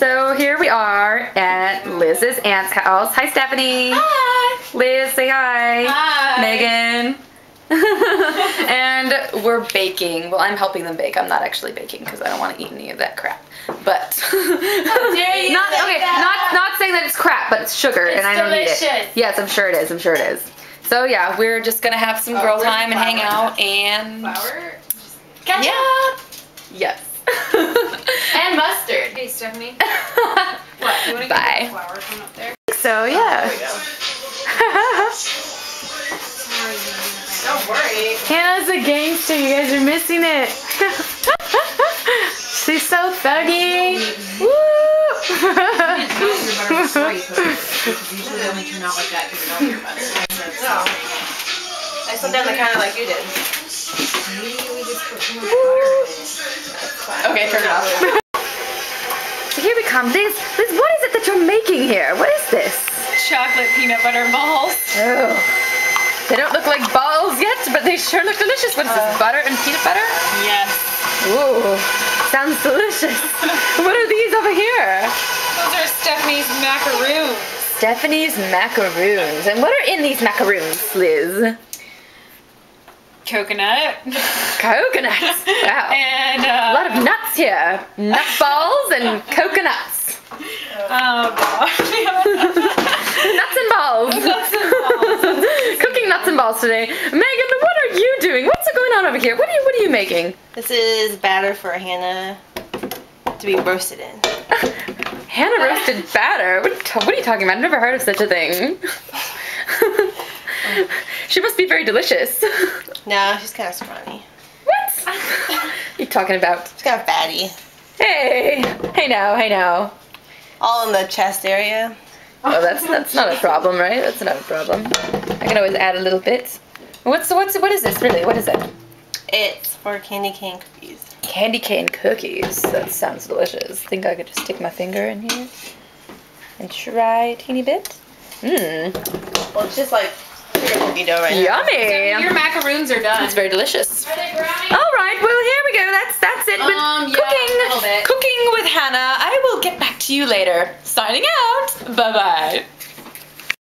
So here we are at Liz's aunt's house. Hi, Stephanie. Hi. Liz, say hi. Hi. Megan. And we're baking. Well, I'm helping them bake. I'm not actually baking because I don't want to eat any of that crap. But How dare you not say that? not saying that it's crap, but it's sugar It's and I don't delicious. eat it. Yes, I'm sure it is. I'm sure it is. So yeah, we're just gonna have some girl where's time the and hang flour? out and Flour? Ketchup. yeah. Yes. And mustard. Hey, Stephanie. What? You want to Bye. get the flour from up there? So yeah. There we go. Don't worry. Hannah's a gangster. You guys are missing it. She's so thuggy. Woo! Usually they only turn out like that because you know your butter. No. I slipped down the counter like you did. Maybe we just put too much butter in it. Okay, turn it off. So here we come. Liz, what is it that you're making here? What is this? Chocolate peanut butter balls. Oh. They don't look like balls yet, but they sure look delicious. What is this, butter and peanut butter? Yes. Ooh, sounds delicious. What are these over here? Those are Stephanie's macaroons. Stephanie's macaroons. And what are in these macaroons, Liz? Coconut. Coconuts. Wow. And A lot of nuts here. Nut balls and coconuts. oh gosh. Nuts and balls. Nuts and balls. Cooking nuts and balls today. Megan, what are you doing? What's going on over here? What are you making? This is batter for Hannah to be roasted in. Hannah roasted batter. What are you talking about? I've never heard of such a thing. She must be very delicious. No, she's kind of scrawny. What? What are you talking about? She's kind of fatty. Hey now. All in the chest area. Oh, that's not a problem, right? That's not a problem. I can always add a little bit. What is this really? What is it? It's for candy cane cookies. Candy cane cookies. That sounds delicious. Think I could just stick my finger in here and try a teeny bit? Mmm. Well, it's just like sugar cookie dough right now. Yummy. Your macaroons are done. It's very delicious. Are they brownie? All right, well here we go. That's it with Yeah, a little bit. cooking with Hannah. I will get back to you later. Signing out. Bye bye.